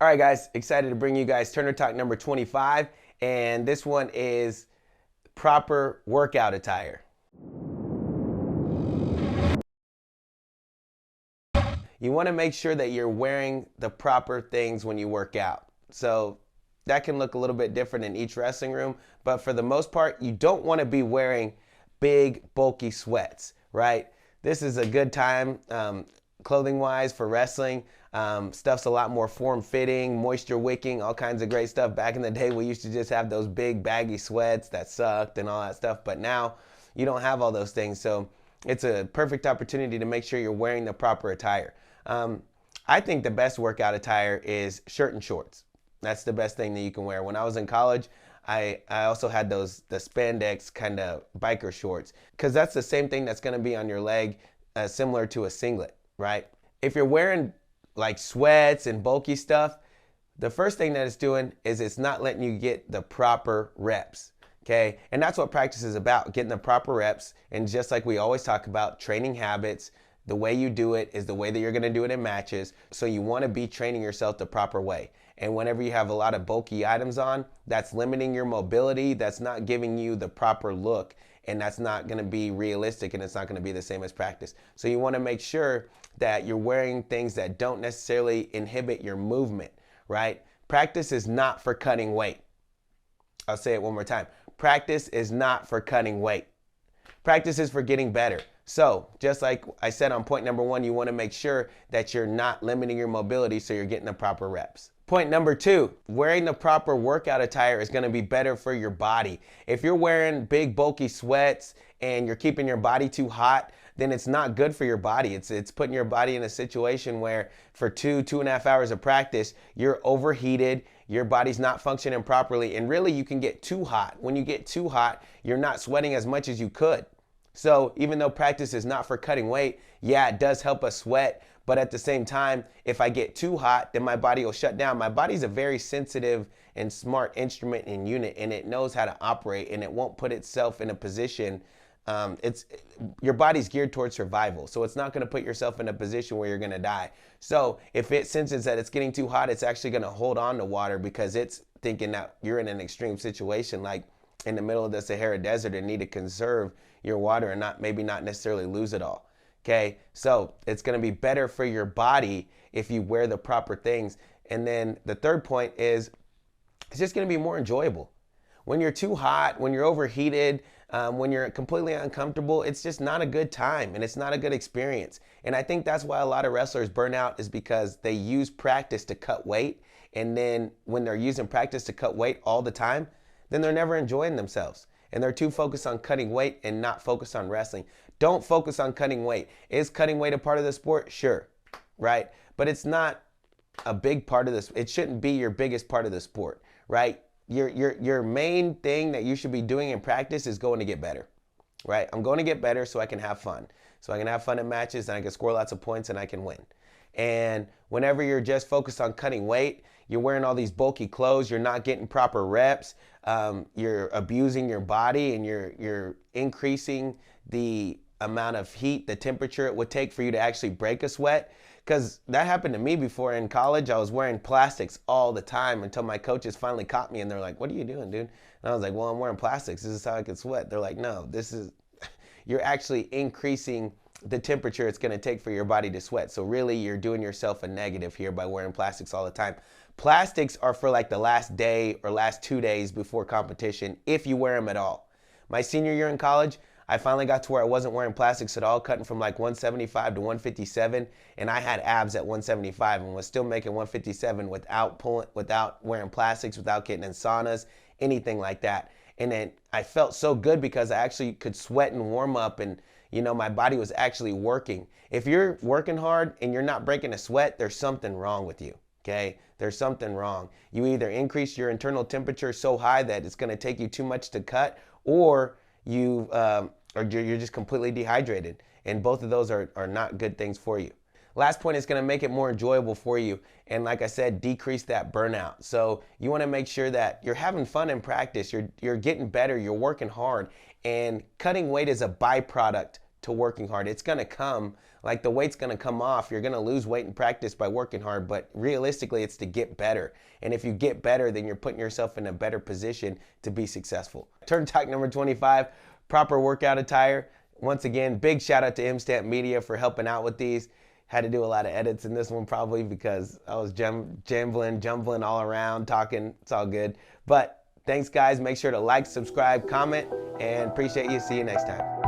All right, guys, excited to bring you guys Turner Talk number 25, and this one is proper workout attire. You want to make sure that you're wearing the proper things when you work out. So that can look a little bit different in each wrestling room, but for the most part, you don't want to be wearing big, bulky sweats, right? This is a good time clothing-wise for wrestling. Stuff's a lot more form-fitting, moisture-wicking, all kinds of great stuff. Back in the day, we used to just have those big, baggy sweats that sucked and all that stuff, but now you don't have all those things, so it's a perfect opportunity to make sure you're wearing the proper attire. I think the best workout attire is shirt and shorts. That's the best thing that you can wear. When I was in college, I also had the spandex kind of biker shorts, because that's the same thing that's going to be on your leg, similar to a singlet, right? If you're wearing like sweats and bulky stuff, the first thing that it's doing is it's not letting you get the proper reps. Okay, and that's what practice is about, getting the proper reps. And just like we always talk about, training habits, the way you do it is the way that you're going to do it in matches. So you want to be training yourself the proper way. And whenever you have a lot of bulky items on, that's limiting your mobility, that's not giving you the proper look, and that's not going to be realistic, and it's not going to be the same as practice. So you want to make sure that you're wearing things that don't necessarily inhibit your movement, right? Practice is not for cutting weight. I'll say it one more time. Practice is not for cutting weight. Practice is for getting better. So just like I said on point number 1, you want to make sure that you're not limiting your mobility, so you're getting the proper reps. Point number 2, wearing the proper workout attire is going to be better for your body. If you're wearing big bulky sweats and you're keeping your body too hot, then it's not good for your body. It's putting your body in a situation where for 2.5 hours of practice, you're overheated, your body's not functioning properly, and really you can get too hot. When you get too hot, you're not sweating as much as you could. So even though practice is not for cutting weight, yeah, it does help us sweat, but at the same time, if I get too hot, then my body will shut down. My body's a very sensitive and smart instrument and unit, and it knows how to operate, and it won't put itself in a position. Your body's geared towards survival, so it's not going to put yourself in a position where you're going to die. So if it senses that it's getting too hot, it's actually going to hold on to water, because it's thinking that you're in an extreme situation, like in the middle of the Sahara Desert, and need to conserve your water and maybe not necessarily lose it all. Okay, so it's going to be better for your body if you wear the proper things. And then the third point is it's just going to be more enjoyable. When you're too hot, when you're overheated, when you're completely uncomfortable, it's just not a good time, and it's not a good experience. And I think that's why a lot of wrestlers burn out, is because they use practice to cut weight. And then when they're using practice to cut weight all the time, then they're never enjoying themselves. And they're too focused on cutting weight and not focused on wrestling. Don't focus on cutting weight. Is cutting weight a part of the sport? Sure, right? But it's not a big part of this. It shouldn't be your biggest part of the sport, right? Your main thing that you should be doing in practice is going to get better, right? I'm going to get better so I can have fun. So I can have fun in matches, and I can score lots of points, and I can win. And whenever you're just focused on cutting weight, you're wearing all these bulky clothes, you're not getting proper reps, you're abusing your body, and you're increasing the amount of heat, the temperature it would take for you to actually break a sweat. Because that happened to me before in college. I was wearing plastics all the time until my coaches finally caught me, and they're like, "What are you doing, dude?" And I was like, "Well, I'm wearing plastics. This is how I can sweat." They're like, "No, you're actually increasing the temperature it's going to take for your body to sweat. So really, you're doing yourself a negative here by wearing plastics all the time." Plastics are for like the last day or last 2 days before competition, if you wear them at all. My senior year in college, I finally got to where I wasn't wearing plastics at all, cutting from like 175 to 157, and I had abs at 175 and was still making 157 without wearing plastics, without getting in saunas, anything like that. And then I felt so good because I actually could sweat and warm up, and my body was actually working. If you're working hard and you're not breaking a sweat, there's something wrong with you. Okay, there's something wrong. You either increase your internal temperature so high that it's going to take you too much to cut, or you're just completely dehydrated, and both of those are not good things for you. Last point is going to make it more enjoyable for you, and like I said, decrease that burnout. So you want to make sure that you're having fun in practice, you're getting better, you're working hard, and cutting weight is a byproduct to working hard. It's going to come, like the weight's going to come off. You're going to lose weight in practice by working hard, but realistically it's to get better. And if you get better, then you're putting yourself in a better position to be successful. Turn talk number 25, proper workout attire. Once again, big shout out to M-Stamp Media for helping out with these. Had to do a lot of edits in this one probably because I was jumbling all around, talking. It's all good. But thanks, guys. Make sure to like, subscribe, comment, and appreciate you. See you next time.